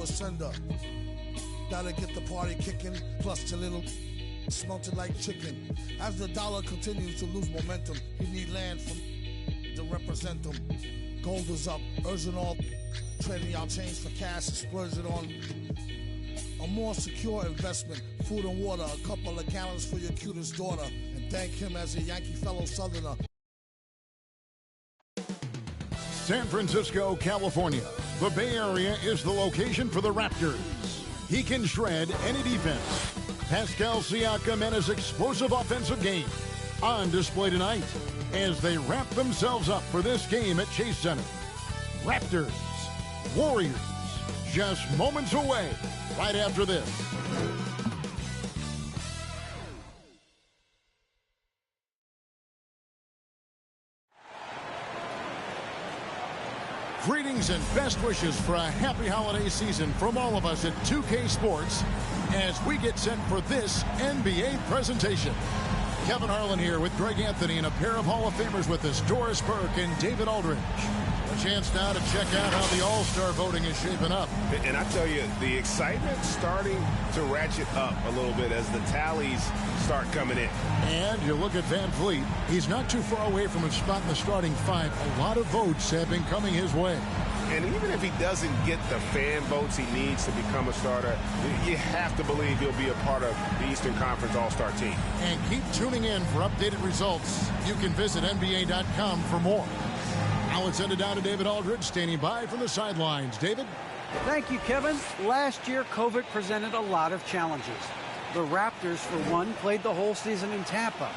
a sender. Gotta get the party kicking, plus your little smelted like chicken. As the dollar continues to lose momentum, you need land from to represent them. Gold is up, urging all trading our change for cash and splurging on a more secure investment. Food and water, a couple of gallons for your cutest daughter, and thank him as a Yankee fellow Southerner. San Francisco, California. The Bay Area is the location for the Raptors. He can shred any defense. Pascal Siakam and his explosive offensive game on display tonight as they wrap themselves up for this game at Chase Center. Raptors, Warriors, just moments away right after this. Greetings and best wishes for a happy holiday season from all of us at 2K Sports as we get set for this NBA presentation. Kevin Harlan here with Greg Anthony and a pair of Hall of Famers with us, Doris Burke and David Aldridge. A chance now to check out how the All-Star voting is shaping up. And I tell you, the excitement's starting to ratchet up a little bit as the tallies start coming in. And you look at Van Vliet, he's not too far away from his spot in the starting five. A lot of votes have been coming his way. And even if he doesn't get the fan votes he needs to become a starter, you have to believe he'll be a part of the Eastern Conference All-Star team. And keep tuning in for updated results. You can visit NBA.com for more. Now let's send it down to David Aldridge, standing by from the sidelines. David? Thank you, Kevin. Last year, COVID presented a lot of challenges. The Raptors, for one, played the whole season in Tampa.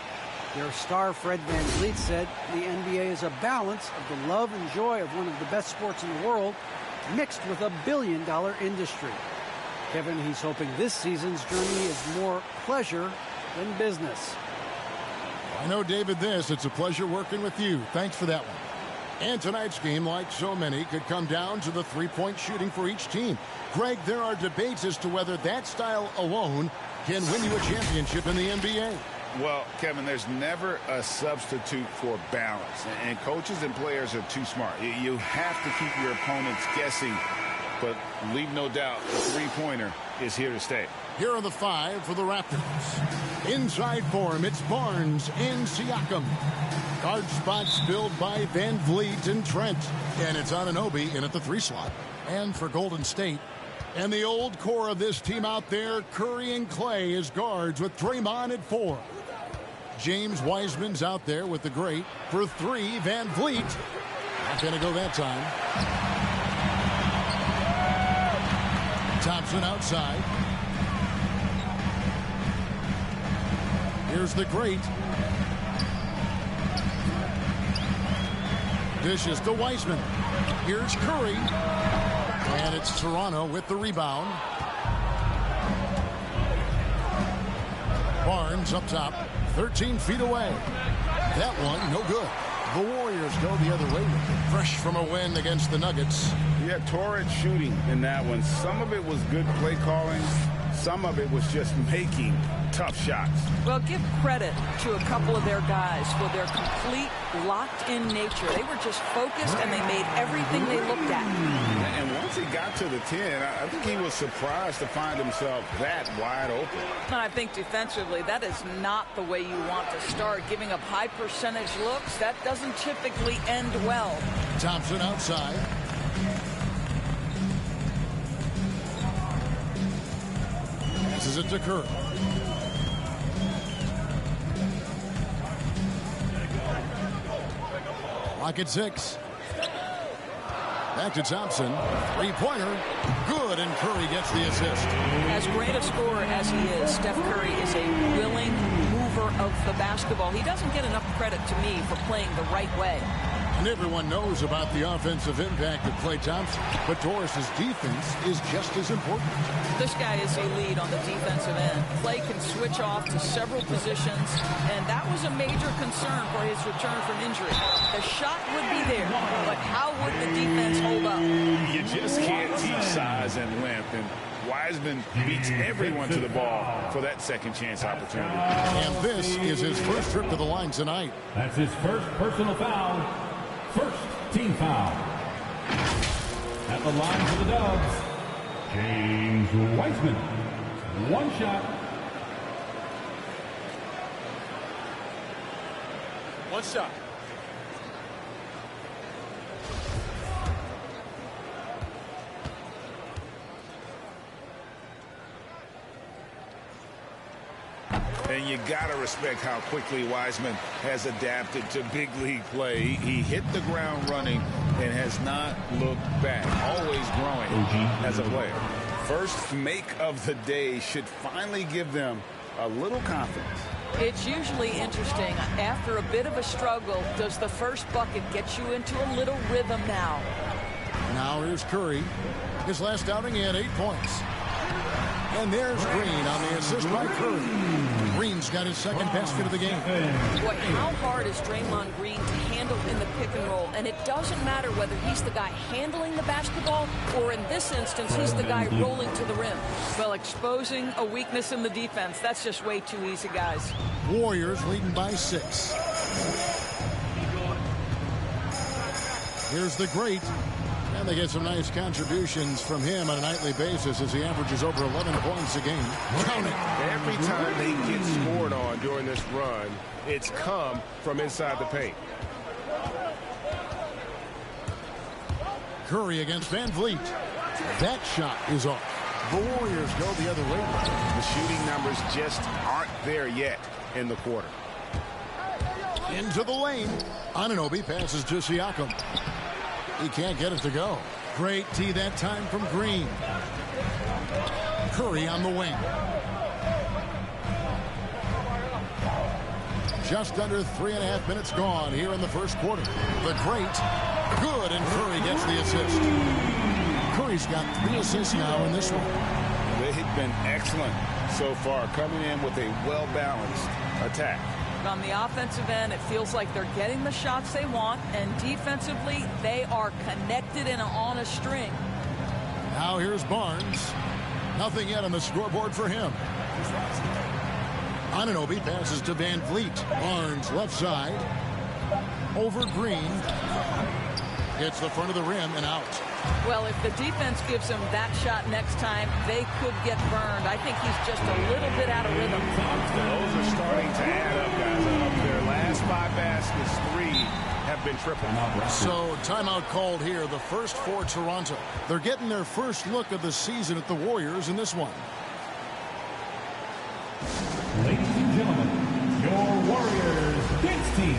Their star, Fred VanVleet, said the NBA is a balance of the love and joy of one of the best sports in the world, mixed with a billion-dollar industry. Kevin, he's hoping this season's journey is more pleasure than business. I know, David, it's a pleasure working with you. Thanks for that one. And tonight's game, like so many, could come down to the three-point shooting for each team. Greg, there are debates as to whether that style alone can win you a championship in the NBA. Well, Kevin, there's never a substitute for balance. And coaches and players are too smart. You have to keep your opponents guessing. But leave no doubt, the three-pointer is here to stay. Here are the five for the Raptors. Inside for him, it's Barnes and Siakam. Guard spots filled by Van Vliet and Trent. And it's Anunoby in at the three slot. And for Golden State, and the old core of this team out there, Curry and Clay as guards with Draymond at four. James Wiseman's out there with the great. For three, Van Vliet. Not going to go that time. Thompson outside. Here's the great. Dishes to Wiseman. Here's Curry. And it's Toronto with the rebound. Barnes up top, 13 feet away. That one, no good. The Warriors go the other way with it. Fresh from a win against the Nuggets. Yeah, torrid shooting in that one. Some of it was good play calling. Some of it was just making tough shots. Well, give credit to a couple of their guys for their complete locked-in nature. They were just focused, and they made everything they looked at. And once he got to the 10, I think he was surprised to find himself that wide open. And I think defensively, that is not the way you want to start. Giving up high percentage looks, that doesn't typically end well. Thompson outside. Passes it to Curry. Lock at 6. Back to Thompson. Three-pointer. Good, and Curry gets the assist. As great a scorer as he is, Steph Curry is a willing mover of the basketball. He doesn't get enough credit to me for playing the right way. And everyone knows about the offensive impact of Klay Thompson, but Doris's defense is just as important. This guy is a lead on the defensive end. Klay can switch off to several positions, and that was a major concern for his return from injury. The shot would be there, but how would the defense hold up? You just can't teach size and length, and Wiseman beats everyone to the ball for that second chance opportunity. And this is his first trip to the line tonight. That's his first personal foul. First team foul. At the line for the Dubs, Wiseman. One shot. One shot. And you got to respect how quickly Wiseman has adapted to big league play. He hit the ground running and has not looked back, always growing as a player. First make of the day should finally give them a little confidence. It's usually interesting. After a bit of a struggle, does the first bucket get you into a little rhythm now? Now here's Curry. His last outing, he had 8 points. And there's Green on the assist by Curry. Green's got his second basket of the game. Boy, how hard is Draymond Green to handle in the pick and roll? And it doesn't matter whether he's the guy handling the basketball or in this instance, he's the guy rolling to the rim. Well, exposing a weakness in the defense, that's just way too easy, guys. Warriors leading by 6. Here's the great. And they get some nice contributions from him on a nightly basis as he averages over 11 points a game. Count it. Every time they get scored on during this run, it's come from inside the paint. Curry against Van Vliet. That shot is off. The Warriors go the other way. The shooting numbers just aren't there yet in the quarter. Into the lane. Anunoby passes to Siakam. He can't get it to go. Great tee that time from Green. Curry on the wing. Just under 3.5 minutes gone here in the first quarter. The great. Good, and Curry gets the assist. Curry's got 3 assists now in this one. They've been excellent so far, coming in with a well-balanced attack. On the offensive end, it feels like they're getting the shots they want, and defensively, they are connected and on a string. Now here's Barnes. Nothing yet on the scoreboard for him. Anunoby passes to Van Vliet. Barnes left side. Over Green. Hits the front of the rim and out. Well, if the defense gives him that shot next time, they could get burned. I think he's just a little bit out of rhythm. Those are starting to add up, guys. Of their last 5 baskets, 3 have been triple. So timeout called here, the first for Toronto. They're getting their first look of the season at the Warriors in this one. Ladies and gentlemen, your Warriors dance team.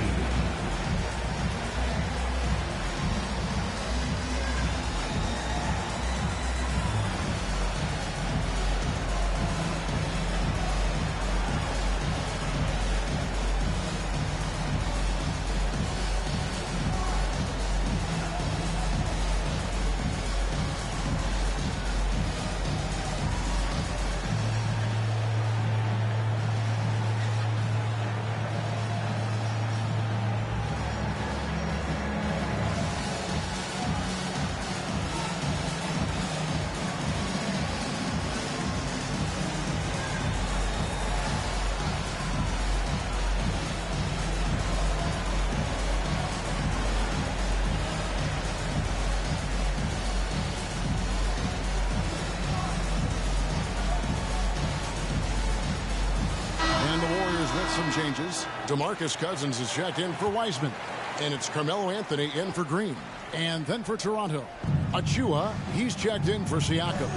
Some changes. DeMarcus Cousins is checked in for Wiseman. And it's Carmelo Anthony in for Green. And then for Toronto, Achua, he's checked in for Siakam.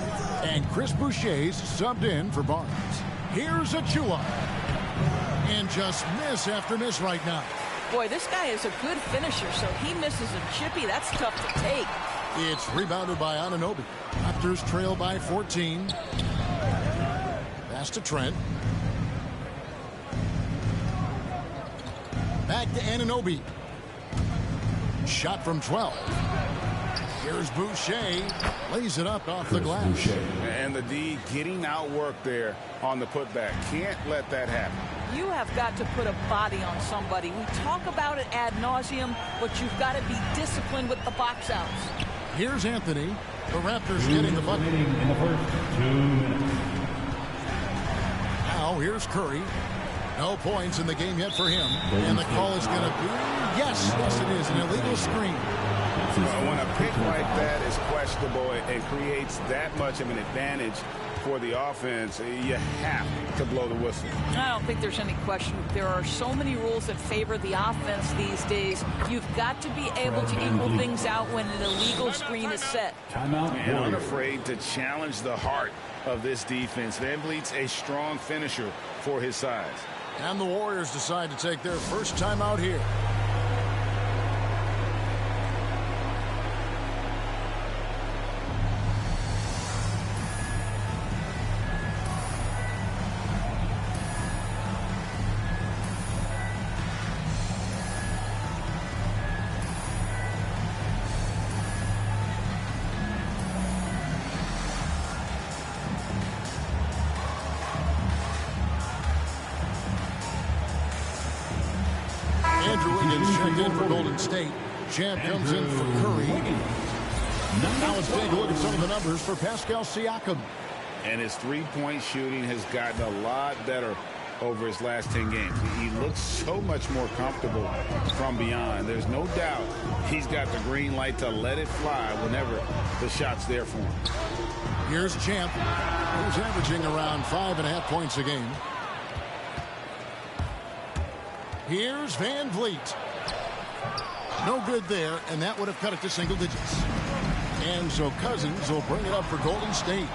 And Chris Boucher's subbed in for Barnes. Here's Achua. And just miss after miss right now. Boy, this guy is a good finisher, so he misses a chippy. That's tough to take. It's rebounded by Anunoby. Raptors trail by 14. Pass to Trent. Back to Anunoby. Shot from 12. Here's Boucher. Lays it up off the glass. And the D getting outworked there on the putback. Can't let that happen. You have got to put a body on somebody. We talk about it ad nauseum, but you've got to be disciplined with the box outs. Here's Anthony. The Raptors getting the bucket. In the first 2 minutes. Now here's Curry. No points in the game yet for him. And the call is going to be, yes, it is, an illegal screen. When a pick like that is questionable, it creates that much of an advantage for the offense. You have to blow the whistle. I don't think there's any question. There are so many rules that favor the offense these days. You've got to be able to equal things out when an illegal screen is set. And unafraid to challenge the heart of this defense. Van Vliet's a strong finisher for his size. And the Warriors decide to take their first time out here. State. Champ comes in for Curry. Now let's take a look at some of the numbers for Pascal Siakam. And his three-point shooting has gotten a lot better over his last 10 games. He looks so much more comfortable from beyond. There's no doubt he's got the green light to let it fly whenever the shot's there for him. Here's Champ, who's averaging around 5.5 points a game. Here's Van Vliet. No good there, and that would have cut it to single digits. And so Cousins will bring it up for Golden State.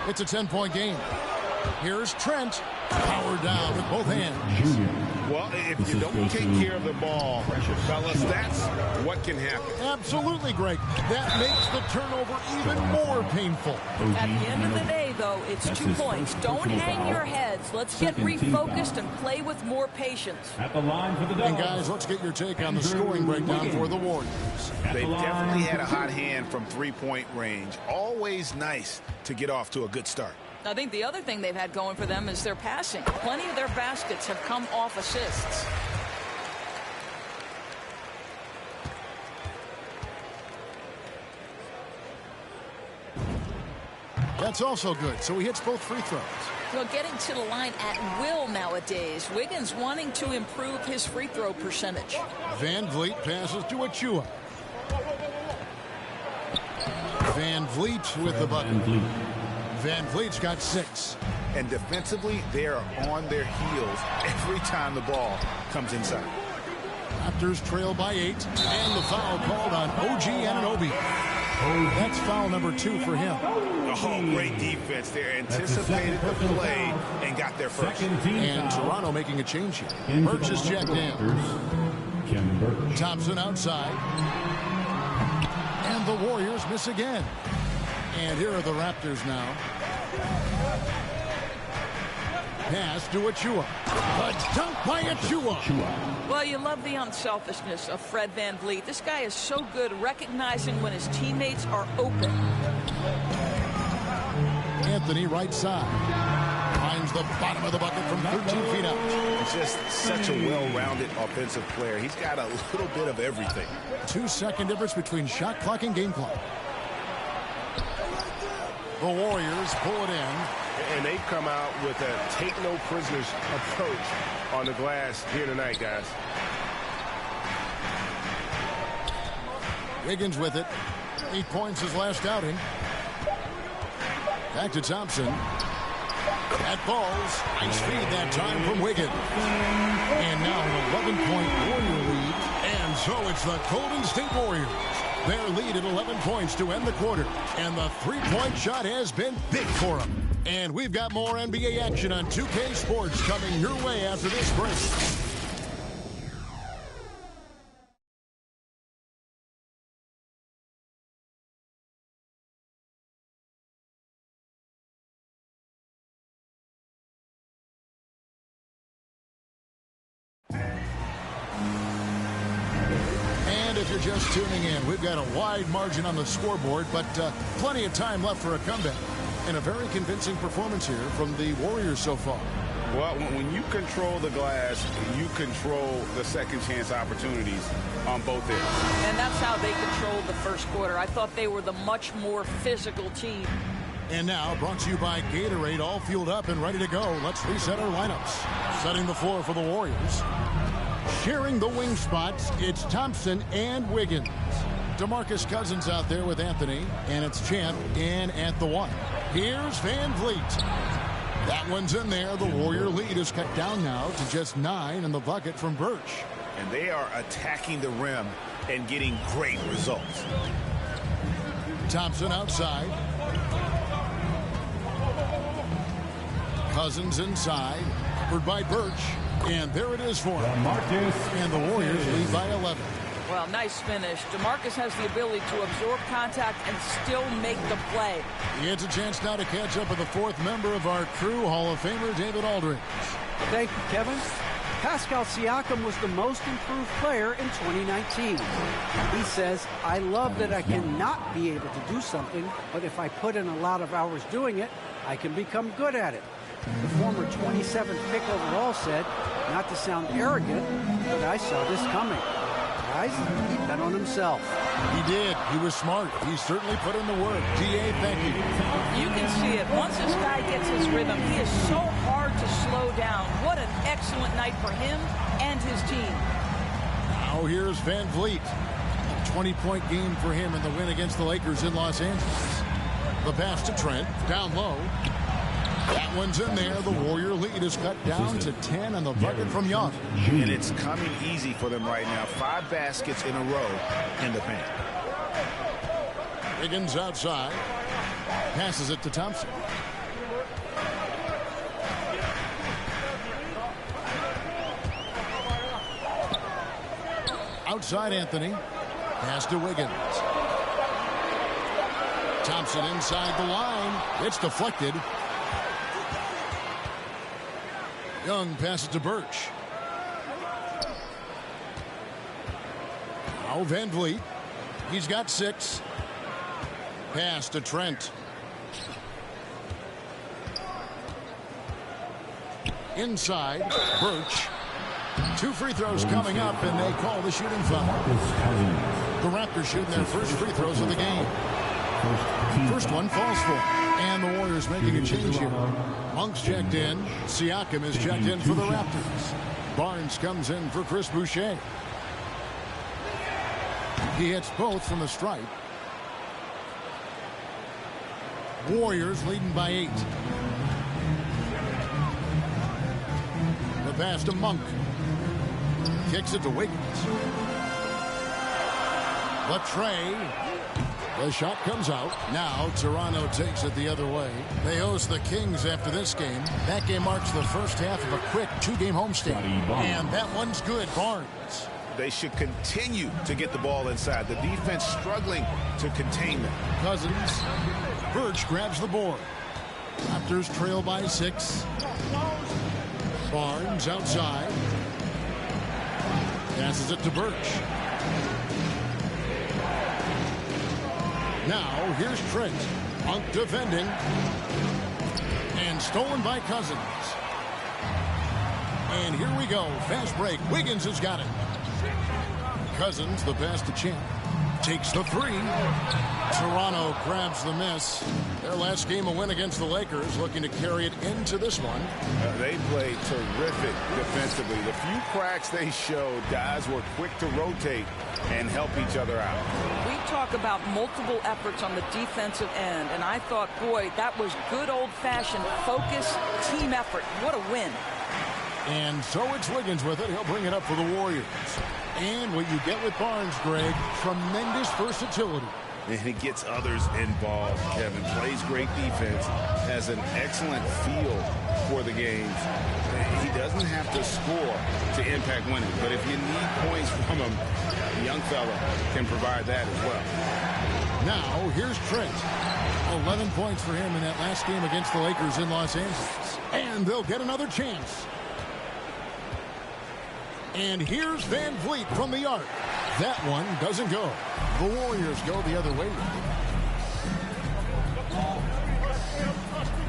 It's a 10-point game. Here's Trent. Powered down with both hands. Well, if you don't take care of the ball, fellas, that's what can happen. Absolutely, Greg. That makes the turnover even more painful. At the end of the day, though, it's 2 points. Don't hang your heads. Let's get refocused and play with more patience. At the line for the and guys, let's get your take on the scoring breakdown for the Warriors. They've definitely had a hot hand from three-point range. Always nice to get off to a good start. I think the other thing they've had going for them is their passing. Plenty of their baskets have come off assists. That's also good. So he hits both free throws. Well, getting to the line at will nowadays. Wiggins wanting to improve his free throw percentage. Van Vliet passes to Achua. Van Vliet with the bucket. Van Vliet's got 6. And defensively, they're on their heels every time the ball comes inside. Raptors trail by 8. And the foul called on OG Anunoby. That's foul number 2 for him. Oh, great defense there. Anticipated the play and got there first. And Toronto making a change here. Birch is checked in. Thompson outside. And the Warriors miss again. And here are the Raptors now. Pass to Achua. A dunk by Achua. Well, you love the unselfishness of Fred Van Vliet. This guy is so good recognizing when his teammates are open. Anthony right side. Finds the bottom of the bucket from 13 feet out. He's just such a well-rounded offensive player. He's got a little bit of everything. 2-second difference between shot clock and game clock. The Warriors pull it in. And they come out with a take-no-prisoners approach on the glass here tonight, guys. Wiggins with it. 8 points his last outing. Back to Thompson. That falls. Nice feed that time from Wiggins. And now an 11-point Warrior lead. And so it's the Golden State Warriors. Their lead at 11 points to end the quarter. And the three-point shot has been big for them. And we've got more NBA action on 2K Sports coming your way after this break. If you're just tuning in, we've got a wide margin on the scoreboard, but plenty of time left for a comeback. And a very convincing performance here from the Warriors so far. Well, when you control the glass, you control the second chance opportunities on both ends. And that's how they controlled the first quarter. I thought they were the much more physical team. And now, brought to you by Gatorade, all fueled up and ready to go. Let's reset our lineups. Setting the floor for the Warriors. Sharing the wing spots, it's Thompson and Wiggins. DeMarcus Cousins out there with Anthony, and it's Champ in at the 1. Here's Van Vliet. That one's in there. The Warrior lead is cut down now to just 9 in the bucket from Birch. And they are attacking the rim and getting great results. Thompson outside. Cousins inside. Covered by Birch. And there it is for him. And the Warriors lead by 11. Well, nice finish. DeMarcus has the ability to absorb contact and still make the play. He gets a chance now to catch up with the 4th member of our crew, Hall of Famer David Aldridge. Thank you, Kevin. Pascal Siakam was the most improved player in 2019. He says, I love that I cannot be able to do something, but if I put in a lot of hours doing it, I can become good at it. The former 27th pick overall said, not to sound arrogant, but I saw this coming. Guys, he bet on himself. He did. He was smart. He certainly put in the work. D.A., thank you. You can see it. Once this guy gets his rhythm, he is so hard to slow down. What an excellent night for him and his team. Now here's Van Vliet. A 20-point game for him in the win against the Lakers in Los Angeles. The pass to Trent. Down low. That one's in there. The Warrior lead is cut down to 10 on the bucket from Young. And it's coming easy for them right now. 5 baskets in a row in the paint. Wiggins outside. Passes it to Thompson. Outside Anthony. Pass to Wiggins. Thompson inside the line. It's deflected. Young passes to Birch. Now Van Vliet. He's got 6. Pass to Trent. Inside, Birch. 2 free throws coming up, and they call the shooting foul. The Raptors shooting their first free throws of the game. First one falls for him. And the Warriors making a change here. Monk's checked in. Siakam is checked in for the Raptors. Barnes comes in for Chris Boucher. He hits both from the stripe. Warriors leading by 8. The pass to Monk. Kicks it to Wiggins. Latrey. The shot comes out. Now Toronto takes it the other way. They host the Kings after this game. That game marks the first half of a quick 2-game homestand. And that one's good. Barnes. They should continue to get the ball inside. The defense struggling to contain them. Cousins. Birch grabs the board. Raptors trail by 6. Barnes outside. Passes it to Birch. Now, here's Trent. Monk defending. And stolen by Cousins. And here we go. Fast break. Wiggins has got it. Cousins, the pass to Champ. Takes the 3. Toronto grabs the miss. Their last game a win against the Lakers, looking to carry it into this one. They played terrific defensively. The few cracks they showed, guys were quick to rotate and help each other out. We talk about multiple efforts on the defensive end, and I thought, boy, that was good old-fashioned focus, team effort. What a win. And so it's Wiggins with it. He'll bring it up for the Warriors. And what you get with Barnes, Greg, tremendous versatility. And he gets others involved. Kevin plays great defense, has an excellent feel for the games. He doesn't have to score to impact winning, but if you need points from him, the young fella can provide that as well. Now, here's Trent. 11 points for him in that last game against the Lakers in Los Angeles. And they'll get another chance. And here's Van Vliet from the arc. That one doesn't go. The Warriors go the other way.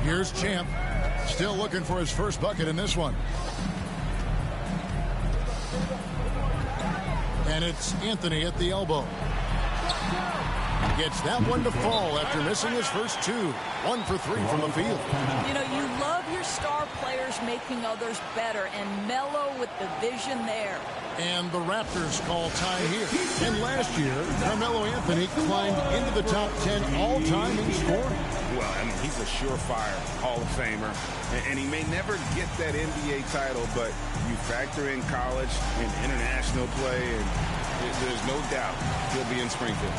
Here's Champ. Still looking for his first bucket in this one. And it's Anthony at the elbow. gets that one to fall after missing his first two. 1 for 3 from the field. You know, you love your star players making others better, and Melo with the vision there. And the Raptors call tie here. And last year, Carmelo Anthony climbed into the top 10 all-time in scoring. Well, I mean, he's a surefire Hall of Famer, and he may never get that NBA title, but you factor in college and international play, and there's no doubt he'll be in Springfield.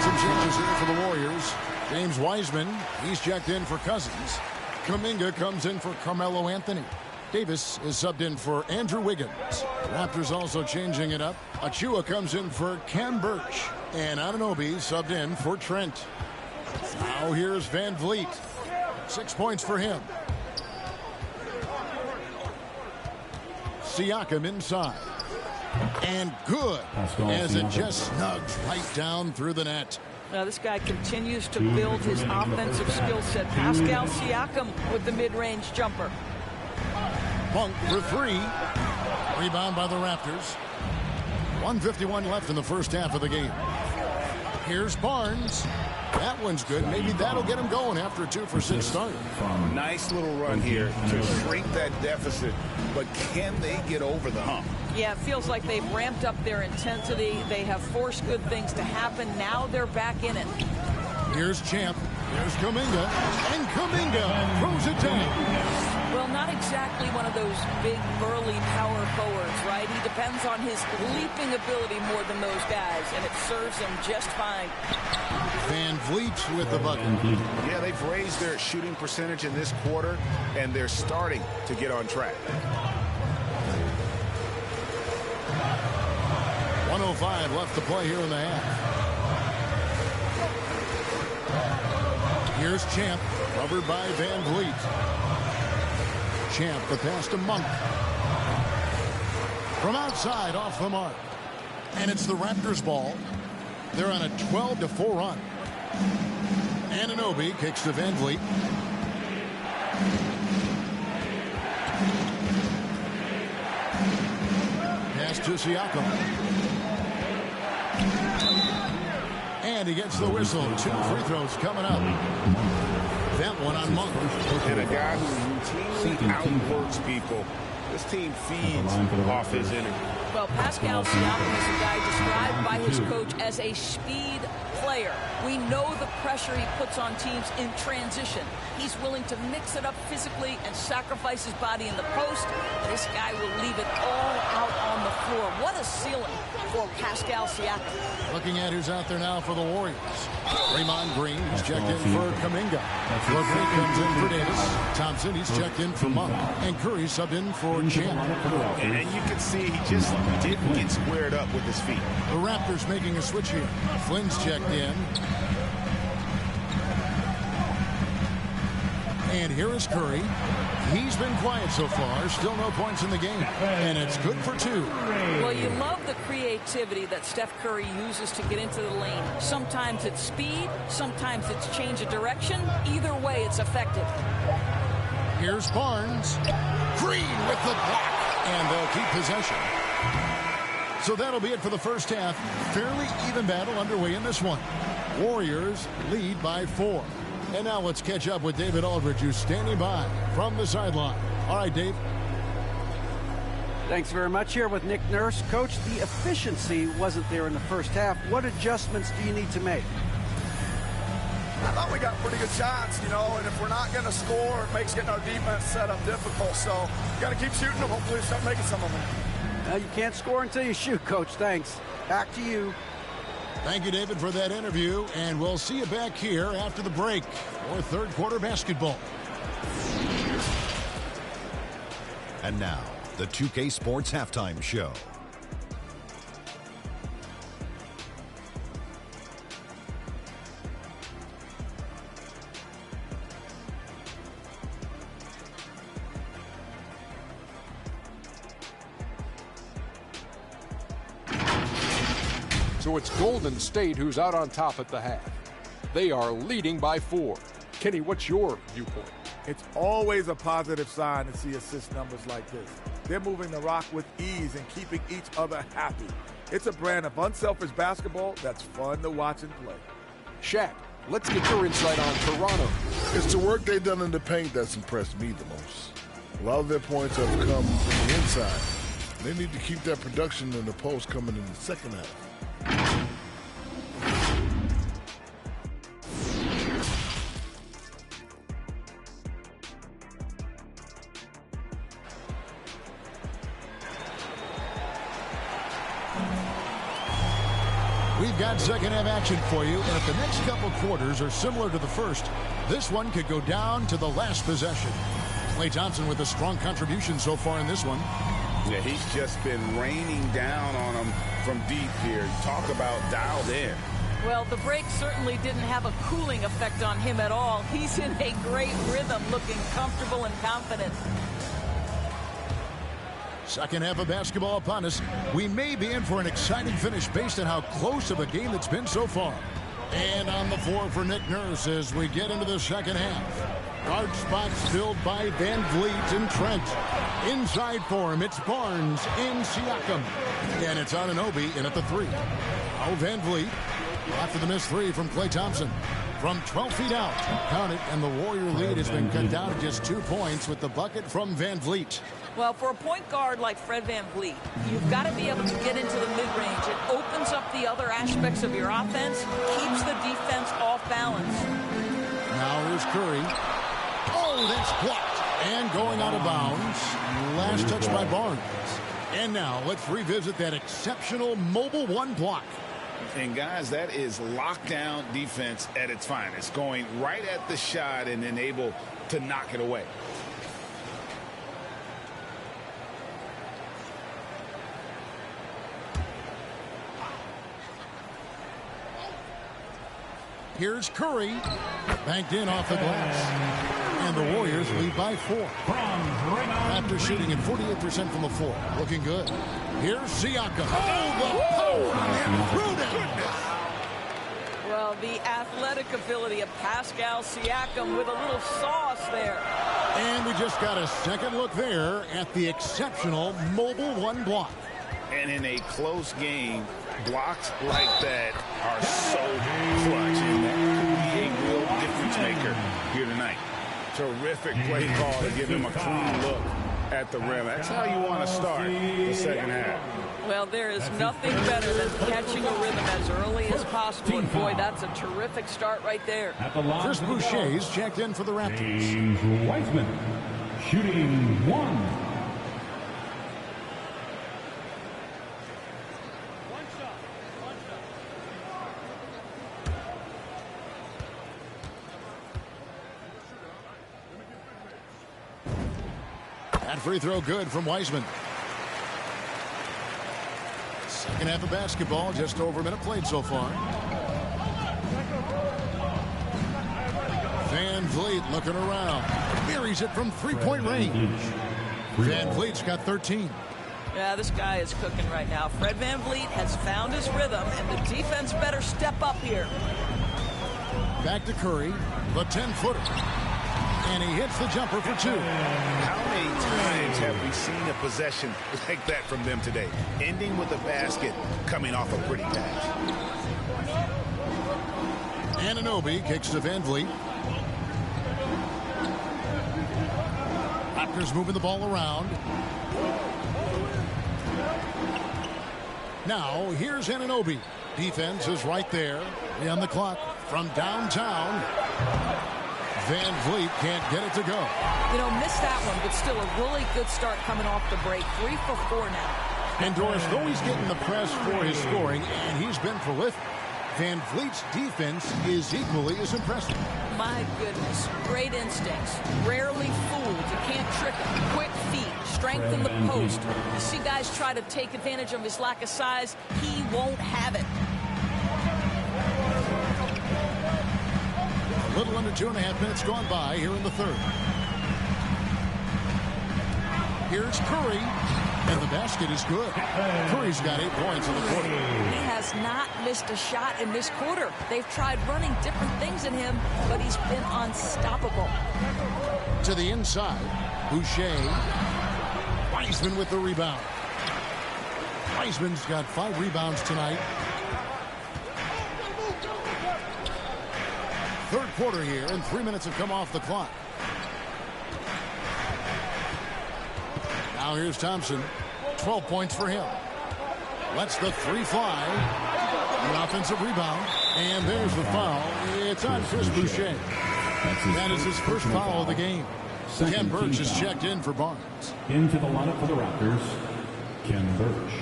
Some changes here for the Warriors. James Wiseman, he's checked in for Cousins. Kuminga comes in for Carmelo Anthony. Davis is subbed in for Andrew Wiggins. Raptors also changing it up. Achua comes in for Cam Birch. And Anunoby subbed in for Trent. Now here's Van Vliet. 6 points for him. Siakam inside. And good as it just snugs right down through the net. Now this guy continues to build his offensive skill set. Pascal Siakam with the mid-range jumper. Monk for 3. Rebound by the Raptors. 1:51 left in the first half of the game. Here's Barnes. That one's good. Maybe that'll get him going after a 2 for 6 start. Nice little run here to shrink that deficit, but can they get over the hump? Yeah, it feels like they've ramped up their intensity. They have forced good things to happen. Now they're back in it. Here's Champ. Here's Kuminga. And Kuminga throws it down. Well, not exactly one of those big, burly power forwards, right? He depends on his leaping ability more than those guys, and it serves him just fine. Van Vliet with the bucket. Yeah, they've raised their shooting percentage in this quarter, and they're starting to get on track. 1:05 left to play here in the half. Here's Champ, covered by Van Vliet. Champ, the pass to Monk. From outside, off the mark. And it's the Raptors' ball. They're on a 12-4 run. Anunoby kicks to Van Vliet. Pass to Siakam. And he gets the whistle. 2 free throws coming up. That one on Monk. And a guy who routinely outworks people. This team feeds off his energy. Well, Pascal Siakam is a guy described by his coach as a speed player. We know the pressure he puts on teams in transition. He's willing to mix it up physically and sacrifice his body in the post. This guy will leave it all out on the floor. What a ceiling for Pascal Siakam. Looking at who's out there now for the Warriors. Draymond Green, he's checked in for Kuminga. LeBron comes in for Davis. Thompson, he's checked in for Monk. And Curry subbed in for Champ. And you can see he just didn't get squared up with his feet. The Raptors making a switch here. Flynn's checked in. And here is Curry. He's been quiet so far. Still no points in the game. And it's good for 2. Well, you love the creativity that Steph Curry uses to get into the lane. Sometimes it's speed. Sometimes it's change of direction. Either way, it's effective. Here's Barnes. Green with the block. And they'll keep possession. So that'll be it for the first half. Fairly even battle underway in this one. Warriors lead by 4. And now let's catch up with David Aldridge, who's standing by from the sideline. All right, Dave. Thanks very much. Here with Nick Nurse. Coach, the efficiency wasn't there in the first half. What adjustments do you need to make? I thought we got pretty good shots, you know, and if we're not going to score, it makes getting our defense set up difficult. So you got to keep shooting them. Hopefully start making some of them. You can't score until you shoot, Coach. Thanks. Back to you. Thank you, David, for that interview, and we'll see you back here after the break for third quarter basketball. And now, the 2K Sports Halftime Show. So it's Golden State who's out on top at the half. They are leading by 4. Kenny, what's your viewpoint? It's always a positive sign to see assist numbers like this. They're moving the rock with ease and keeping each other happy. It's a brand of unselfish basketball that's fun to watch and play. Shaq, let's get your insight on Toronto. It's the work they've done in the paint that's impressed me the most. A lot of their points have come from the inside. They need to keep that production in the post coming in the second half. We've got second half action for you, and if the next couple quarters are similar to the first, this one could go down to the last possession. Klay Thompson with a strong contribution so far in this one. Yeah, he's just been raining down on them from deep here. Talk about dialed in. Well, the break certainly didn't have a cooling effect on him at all. He's in a great rhythm, looking comfortable and confident. Second half of basketball upon us. We may be in for an exciting finish based on how close of a game it's been so far. And on the floor for Nick Nurse as we get into the second half. Guard spots filled by Van Vliet and Trent. Inside for him, it's Barnes and Siakam. And it's Anunoby in at the three. Now Van Vliet after the missed three from Klay Thompson. From 12 feet out, count it, and the Warrior lead has been cut down to just 2 points with the bucket from Van Vliet. Well, for a point guard like Fred VanVleet, you've got to be able to get into the mid-range. It opens up the other aspects of your offense, keeps the defense off balance. Now here's Curry. Oh, that's blocked. And going out of bounds. Last touch by Barnes. And now let's revisit that exceptional mobile one block. And guys, that is lockdown defense at its finest. Going right at the shot and then able to knock it away. Here's Curry. Banked in off the glass. And the Warriors lead by 4. After shooting at 48% from the floor. Looking good. Here's Siakam. Oh, the power! Well, the athletic ability of Pascal Siakam with a little sauce there. And we just got a second look there at the exceptional mobile one block. And in a close game, blocks like that are so clutch, and that could be a real difference maker here tonight. Terrific play call to give him a clean look at the rim. That's how you want to start the second half. Well, there is nothing better than catching a rhythm as early as possible. And boy, that's a terrific start right there. Chris Boucher's checked in for the Raptors. James Wiseman, shooting 1. That free throw good from Wiseman. Second half of basketball, just over a minute played so far. Van Vliet looking around. Buries it from three-point range. Van Vliet's got 13. Yeah, this guy is cooking right now. Fred VanVleet has found his rhythm, and the defense better step up here. Back to Curry, the 10-footer. And he hits the jumper for 2. How many times have we seen a possession like that from them today? Ending with a basket, coming off a pretty pass. Anunoby kicks to Van Vliet. Raptors moving the ball around. Now, here's Anunoby. Defense is right there. On the clock from downtown. Van Vliet can't get it to go. You know, missed that one, but still a really good start coming off the break. 3 for 4 now. And Doris, though he's getting the press for his scoring, and he's been prolific, Van Vliet's defense is equally as impressive. My goodness, great instincts. Rarely fooled. You can't trick him. Quick feet, strength in the post. You see guys try to take advantage of his lack of size. He won't have it. A little under 2.5 minutes gone by here in the third. Here's Curry, and the basket is good. Curry's got 8 points in the quarter. He has not missed a shot in this quarter. They've tried running different things in him, but he's been unstoppable. To the inside, Boucher. Wiseman with the rebound. Wiseman's got 5 rebounds tonight. Third quarter here, and 3 minutes have come off the clock. Now here's Thompson. 12 points for him. Lets the 3 fly. An offensive rebound. And there's the foul. It's on Chris Boucher. That is his first foul of the game. Ken Birch is checked in for Barnes. Into the lineup for the Raptors, Ken Birch.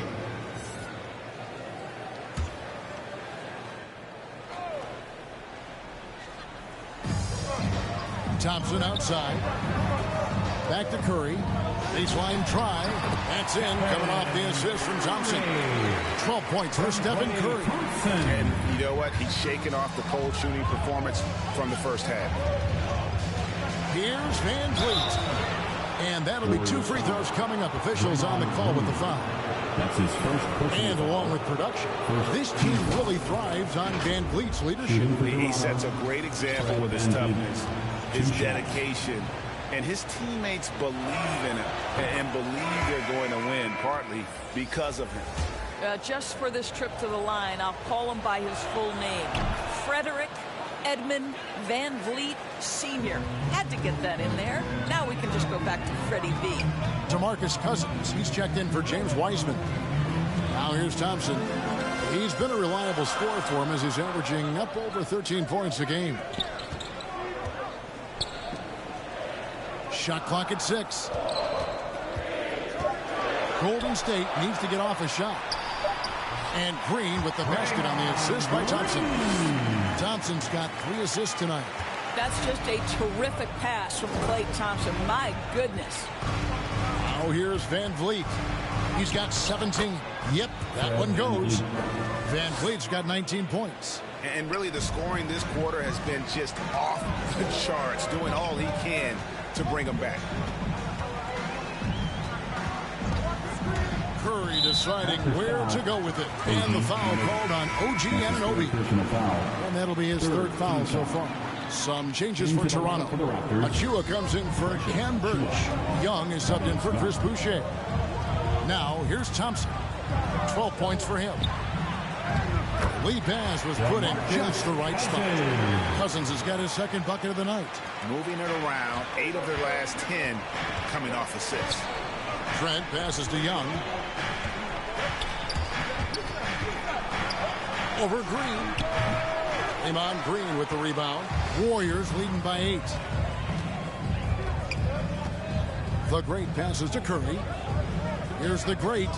Thompson outside. Back to Curry. Baseline try. That's in. Coming off the assist from Thompson. 12 points for Stephen Curry. And you know what? He's shaking off the cold shooting performance from the first half. Here's Van Vliet. And that'll be 2 free throws coming up. Officials on the call with the foul. That's his first and along with production, this team really thrives on Van Vliet's leadership. He sets a great example with his toughness, his dedication, and his teammates believe in him and believe they're going to win, partly because of him. Just for this trip to the line, I'll call him by his full name. Frederick Edmund Van Vliet Sr. Had to get that in there. Now we can just go back to Freddie V. DeMarcus Cousins, he's checked in for James Wiseman. Now here's Thompson. He's been a reliable scorer for him as he's averaging up over 13 points a game. Shot clock at 6. Golden State needs to get off a shot. And Green with the basket on the assist by Thompson. Thompson's got 3 assists tonight. That's just a terrific pass from Klay Thompson. My goodness. Now here's Van Vliet. He's got 17. Yep, that one goes. Van Vliet's got 19 points. And really the scoring this quarter has been just off the charts, doing all he can to bring them back. Curry deciding where to go with it. And the foul called on OG Anunoby. And that'll be his 3rd foul so far. Some changes for Toronto. Achua comes in for Ken Birch. Young is subbed in for Chris Boucher. Now here's Thompson. 12 points for him. Lead pass was put in just the right spot. Cousins has got his 2nd bucket of the night. Moving it around, 8 of their last 10 coming off assists. Trent passes to Young. Over Green. Draymond Green with the rebound. Warriors leading by 8. The Great passes to Curry. Here's the Great.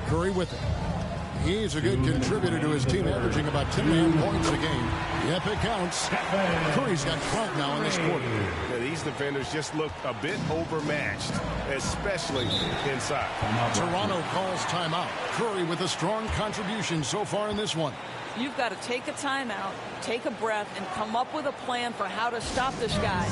Curry with it. He's a good contributor to his team, averaging about 10.5 points a game. Yep, it counts. Curry's got 12 now in this quarter. Yeah, these defenders just look a bit overmatched, especially inside. Toronto calls timeout. Curry with a strong contribution so far in this one. You've got to take a timeout, take a breath, and come up with a plan for how to stop this guy.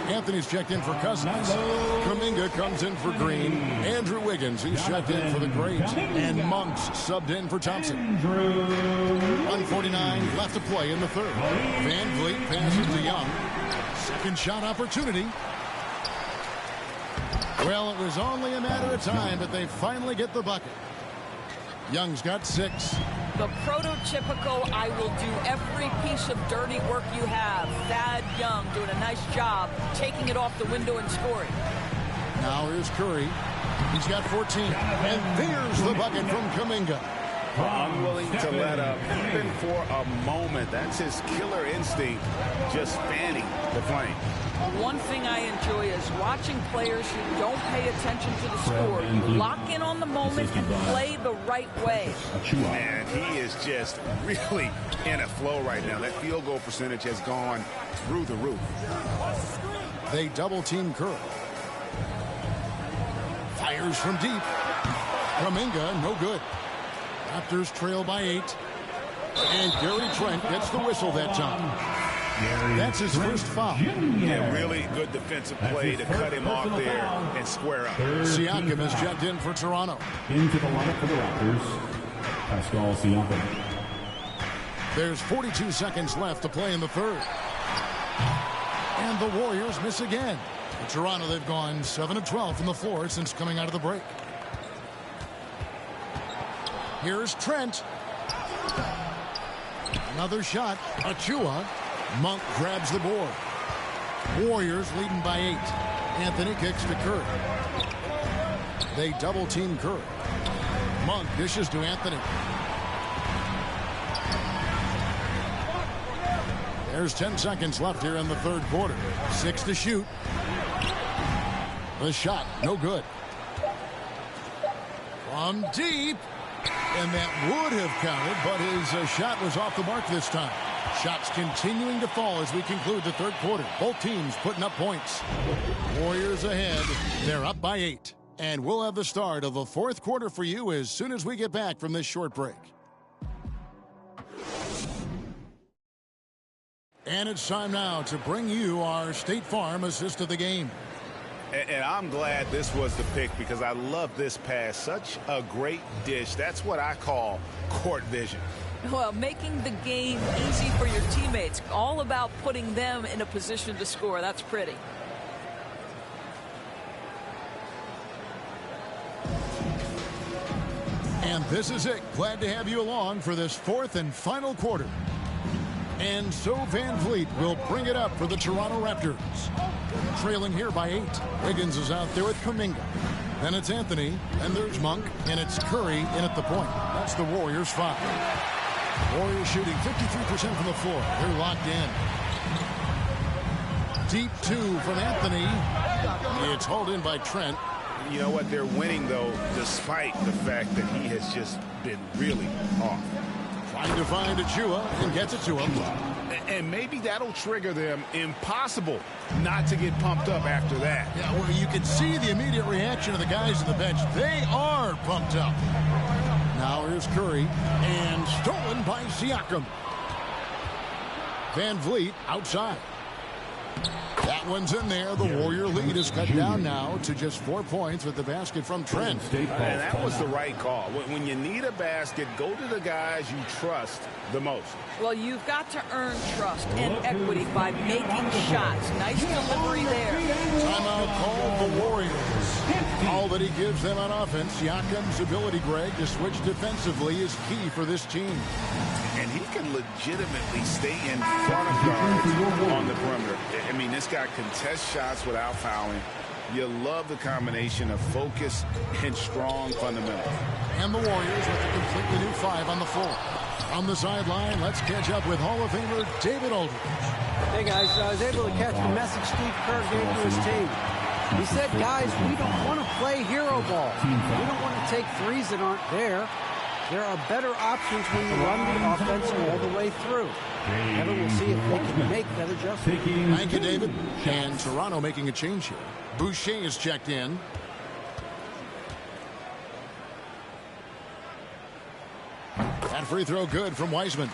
Anthony's checked in for Cousins. Kuminga comes in for Green. Andrew Wiggins, he's checked in for the Great. And Monks subbed in for Thompson. 1:49 left to play in the 3rd. Van Vliet passes to Young. 2nd shot opportunity. Well, it was only a matter of time, but they finally get the bucket. Young's got 6. The prototypical, I will do every piece of dirty work you have. Thad Young doing a nice job taking it off the window and scoring. Now here's Curry. He's got 14. And there's the bucket from Kuminga. Unwilling to let up, even for a moment. That's his killer instinct, just fanning the flame. One thing I enjoy is watching players who don't pay attention to the score lock in on the moment and play the right way. Man, he is just really in a flow right now. That field goal percentage has gone through the roof. They double team Curry. Fires from deep. Kuminga, no good. Raptors trail by 8. And Gary Trent gets the whistle that time. That's his first foul. Yeah, really good defensive play to cut him off there and square up. Siakam is checked in for Toronto. Into the lineup for the Raptors, Pascal Siakam. There's 42 seconds left to play in the third. And the Warriors miss again. In Toronto, they've gone 7 of 12 from the floor since coming out of the break. Here's Trent. Another shot. Achua. Monk grabs the board. Warriors leading by 8. Anthony kicks to Curry. They double team Curry. Monk dishes to Anthony. There's 10 seconds left here in the third quarter. 6 to shoot. The shot, no good. From deep. And that would have counted, but his shot was off the mark this time. Shots continuing to fall as we conclude the third quarter. Both teams putting up points. Warriors ahead. They're up by 8. And we'll have the start of the fourth quarter for you as soon as we get back from this short break. And it's time now to bring you our State Farm assist of the game. And I'm glad this was the pick because I love this pass. Such a great dish. That's what I call court vision. Well, making the game easy for your teammates. All about putting them in a position to score. That's pretty. And this is it. Glad to have you along for this fourth and final quarter. And so Van Vliet will bring it up for the Toronto Raptors. Trailing here by 8. Wiggins is out there with Kuminga. Then it's Anthony, and there's Monk, and it's Curry in at the point. That's the Warriors' 5. Warriors shooting 53% from the floor. They're locked in. Deep 2 from Anthony. It's hauled in by Trent. You know what? They're winning, though, despite the fact that he has just been really off. Trying to find Achua and gets it to him. And maybe that'll trigger them. Impossible not to get pumped up after that. Yeah, well, you can see the immediate reaction of the guys on the bench. They are pumped up. Now here's Curry, and stolen by Siakam. Van Vliet outside. That one's in there. The Warrior lead is cut down now to just 4 points with the basket from Trent. And that was the right call. When you need a basket, go to the guys you trust the most. Well, you've got to earn trust and equity by making shots. Nice delivery there. Timeout called the Warriors. All that he gives them on offense, Siakam's ability, Greg, to switch defensively is key for this team. And he can legitimately stay in front of guards on the perimeter. I mean, this guy contests shots without fouling. You love the combination of focus and strong fundamentals. And the Warriors with a completely new 5 on the floor. On the sideline, let's catch up with Hall of Famer David Aldridge. Hey, guys, I was able to catch the message Steve Kerr gave to his team. He said, guys, we don't want to play hero ball. We don't want to take threes that aren't there. There are better options when you run the offense all the way through. Evan will see if they can make that adjustment. Thank you, David. And Toronto making a change here. Boucher is checked in. That free throw good from Wiseman.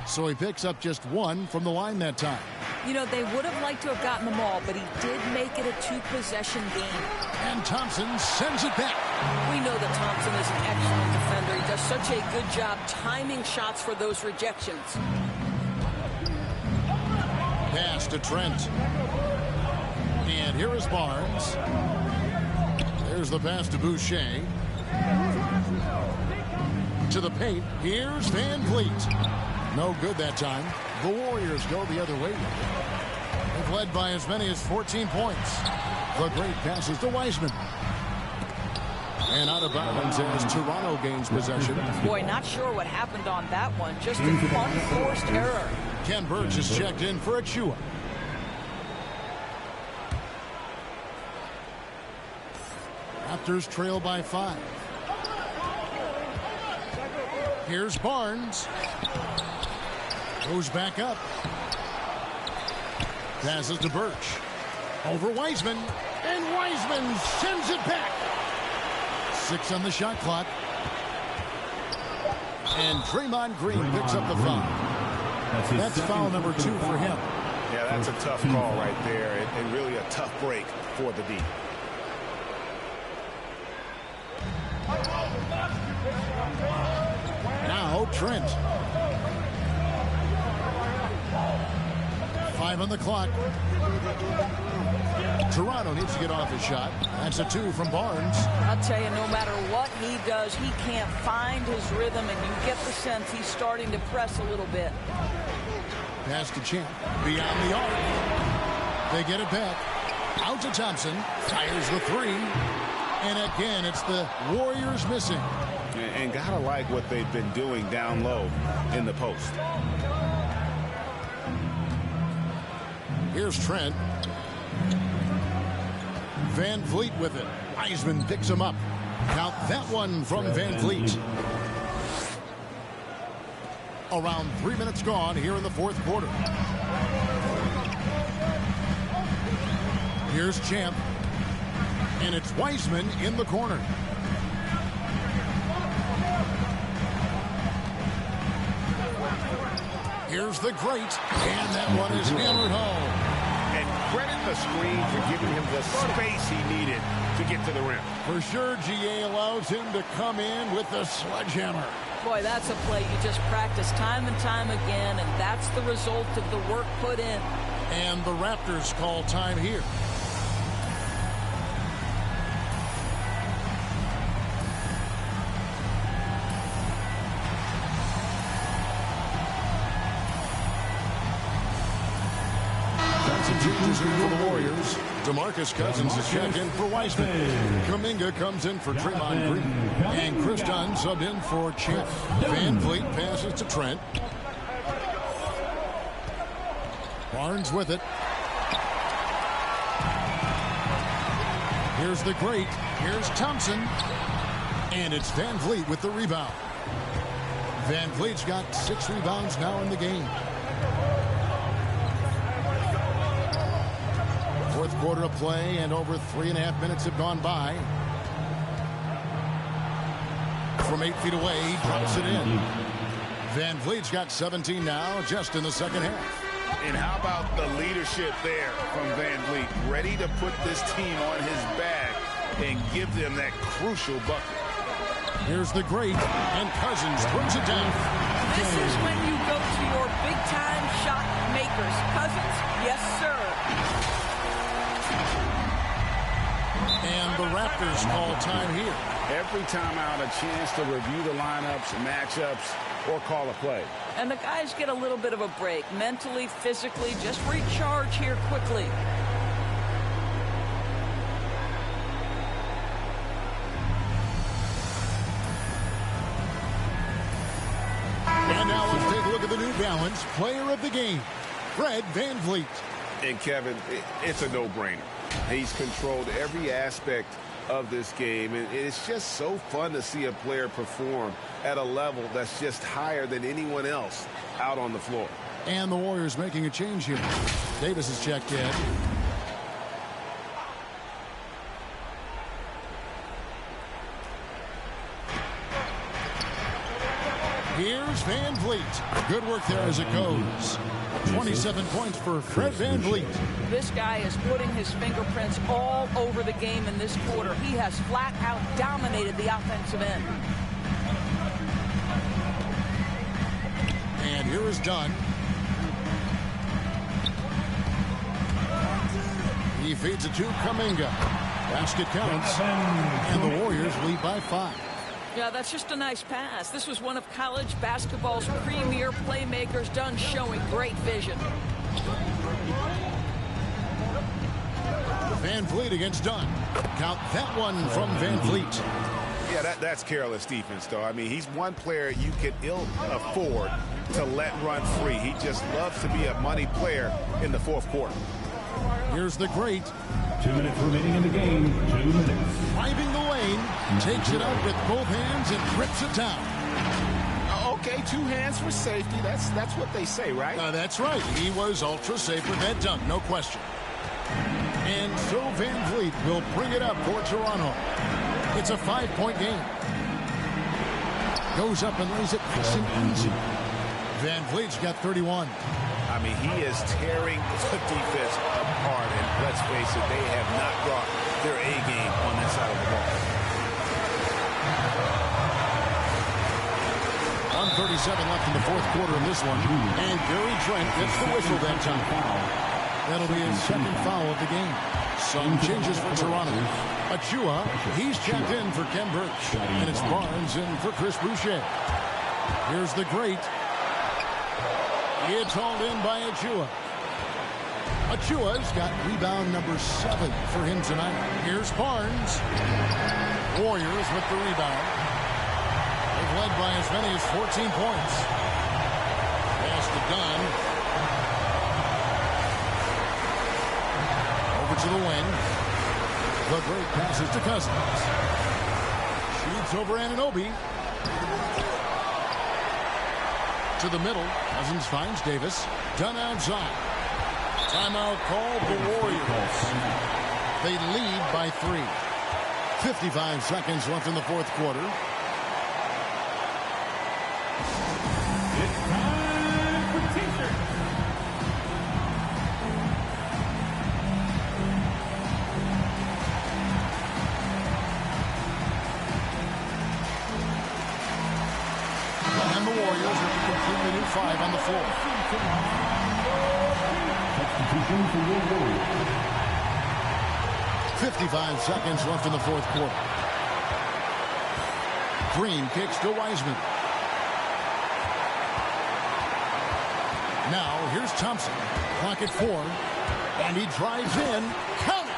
So he picks up just 1 from the line that time. You know, they would have liked to have gotten them all, but he did make it a 2-possession game. And Thompson sends it back. We know that Thompson is an excellent defender. He does such a good job timing shots for those rejections. Pass to Trent. And here is Barnes. There's the pass to Boucher. To the paint. Here's Van Vliet. No good that time. The Warriors go the other way. They've led by as many as 14 points. The great passes to Wiseman. And out of bounds as Toronto gains possession. Boy, not sure what happened on that one. Just an unforced error. Ken Birch is checked in for Achua. Raptors trail by 5. Here's Barnes. Goes back up. Passes to Birch. Over Wiseman. And Wiseman sends it back. 6 on the shot clock. And Draymond Green picks up the foul. That's foul number 2 for him. Yeah, that's a tough call right there, and really a tough break for the D. Now Trent. 5 on the clock. Toronto needs to get off his shot. That's a 2 from Barnes. I'll tell you, no matter what he does, he can't find his rhythm, and you get the sense he's starting to press a little bit. Pass to Champ. Beyond the arc. They get it back. Out to Thompson. Fires the 3. And again, it's the Warriors missing. And gotta like what they've been doing down low in the post. Here's Trent. Van Vliet with it. Wiseman picks him up. Count that one from Van Vliet. Around 3 minutes gone here in the 4th quarter. Here's Champ. And it's Wiseman in the corner. Here's the great. And that one is hammered home. And credit the screen for giving him the space he needed to get to the rim. For sure, GA allows him to come in with the sledgehammer. Boy, that's a play you just practice time and time again, and that's the result of the work put in. And the Raptors call time here. Changes in for the Warriors. DeMarcus Cousins is checked in for Wiseman. Kuminga comes in for Draymond Green. And Chris Dunn subbed in for Champ. Van Vliet passes to Trent. Barnes with it. Here's the great. Here's Thompson. And it's Van Vliet with the rebound. Van Vliet's got 6 rebounds now in the game. 4th quarter of play, and over 3.5 minutes have gone by. From 8 feet away, he drops it in. Van Vliet's got 17 now, just in the second half. And how about the leadership there from Van Vliet? Ready to put this team on his back and give them that crucial bucket. Here's the great, and Cousins throws it down. This is when you go to your big-time shot makers. Cousins, yes, sir. And the Raptors call time here. Every time out, a chance to review the lineups, matchups, or call a play. And the guys get a little bit of a break. Mentally, physically, just recharge here quickly. And now let's take a look at the New Balance player of the game, Fred Van Vliet. And Kevin, it's a no-brainer. He's controlled every aspect of this game, and it's just so fun to see a player perform at a level that's just higher than anyone else out on the floor. And the Warriors making a change here. Davis is checked in. Here's Van Vliet. Good work there as it goes. 27 points for Fred Van Vliet. This guy is putting his fingerprints all over the game in this quarter. He has flat out dominated the offensive end. And here is Dunn. He feeds it to Kuminga. Basket counts. And the Warriors lead by 5. Yeah, that's just a nice pass. This was one of college basketball's premier playmakers, Dunn showing great vision. Van Vliet against Dunn. Count that one from Van Vliet. Yeah, that's careless defense, though. I mean, he's one player you could ill afford to let run free. He just loves to be a money player in the 4th quarter. Here's the great. 2 minutes remaining in the game. 2 minutes. Driving the lane. Takes it out with both hands and trips it down. Okay, 2 hands for safety. That's what they say, right? That's right. He was ultra safe with that dunk, no question. And so Van Vliet will bring it up for Toronto. It's a 5-point game. Goes up and lays it nice and easy. Van Vliet's got 31. I mean, he is tearing the defense apart. And let's face it, they have not brought their A game on that side of the ball. 1:37 left in the fourth quarter in this one. And Gary Trent gets the whistle that time. That'll be his second foul of the game. Some changes for Toronto. Achua, he's checked in for Ken Birch. And it's Barnes in for Chris Boucher. Here's the great. It's hauled in by Achua. Achua's got rebound number 7 for him tonight. Here's Barnes. Warriors with the rebound. They've led by as many as 14 points. Pass to Dunn. Over to the wing. The great passes to Cousins. Shoots over Anunoby. To the middle. Cousins finds Davis. Dunn outside. Timeout called the Warriors. They lead by 3. 55 seconds left in the fourth quarter. It's time for T-shirts. And the Warriors with a completely new 5 on the floor. Substitution for your Warriors. 55 seconds left in the fourth quarter. Green kicks to Wiseman. Now here's Thompson. Clock at 4. And he drives in. Count it!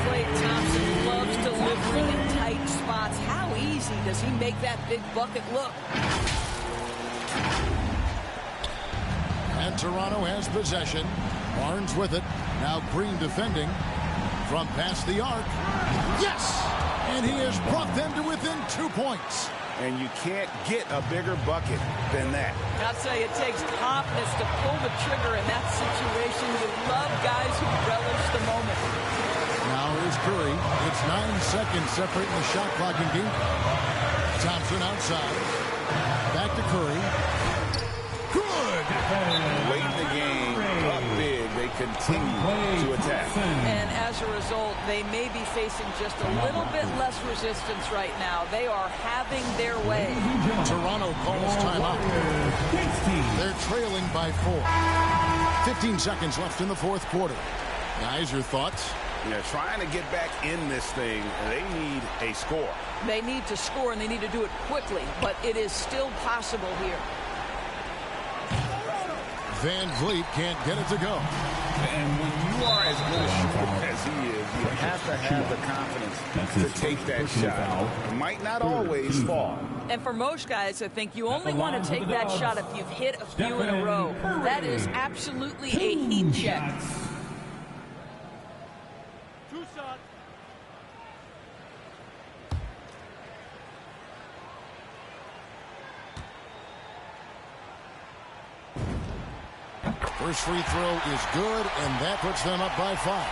Klay Thompson loves delivering in tight spots. How easy does he make that big bucket look? And Toronto has possession. Barnes with it. Now Green defending. From past the arc. Yes! And he has brought them to within 2 points. And you can't get a bigger bucket than that. I'll tell you, it takes confidence to pull the trigger in that situation. You love guys who relish the moment. Now here's Curry. It's 9 seconds separating the shot clock and game. Thompson outside. Back to Curry. Good! Late in the game, up big, they continue to attack. And as a result, they may be facing just a little bit less resistance right now. They are having their way. Toronto calls timeout. They're trailing by 4. 15 seconds left in the fourth quarter. Guys, your thoughts? Yeah, trying to get back in this thing, they need a score. They need to score, and they need to do it quickly, but it is still possible here. Van Vliet can't get it to go. And when you are as good a shooter as he is, you have to have the confidence to take that shot. It might not always fall. And for most guys, I think you only want to take that shot if you've hit a few in a row. That is absolutely a heat check. First free throw is good, and that puts them up by 5.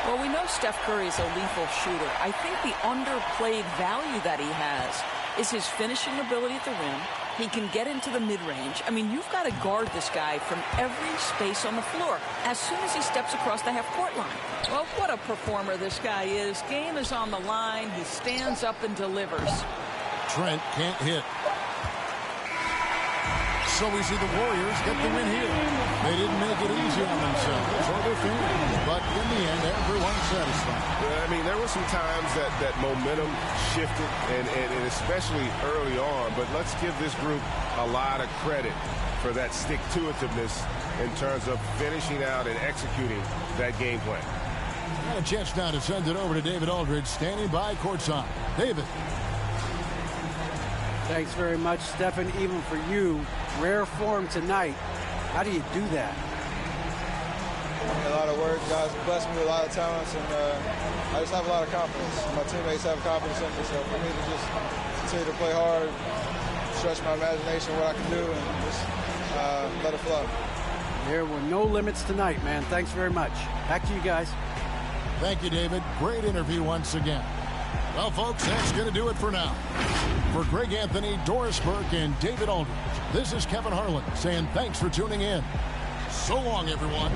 Well, we know Steph Curry is a lethal shooter. I think the underplayed value that he has is his finishing ability at the rim. He can get into the mid-range. I mean, you've got to guard this guy from every space on the floor as soon as he steps across the half-court line. Well, what a performer this guy is. Game is on the line. He stands up and delivers. Trent can't hit. So we see the Warriors get the win here. They didn't make it easy on themselves or their fans, but in the end, everyone's satisfied. I mean, there were some times that momentum shifted, and especially early on, but let's give this group a lot of credit for that stick-to-itiveness in terms of finishing out and executing that game plan. And a chance now to send it over to David Aldridge, standing by courtside. David. Thanks very much, Stephen. Even for you, rare form tonight. How do you do that? A lot of work. Guys blessed me with a lot of talents, and I just have a lot of confidence. My teammates have confidence in me, so for me to just continue to play hard, stretch my imagination, what I can do, and just let it flow. There were no limits tonight, man. Thanks very much. Back to you guys. Thank you, David. Great interview once again. Well, folks, that's going to do it for now. For Greg Anthony, Doris Burke, and David Aldridge, this is Kevin Harlan saying thanks for tuning in. So long, everyone.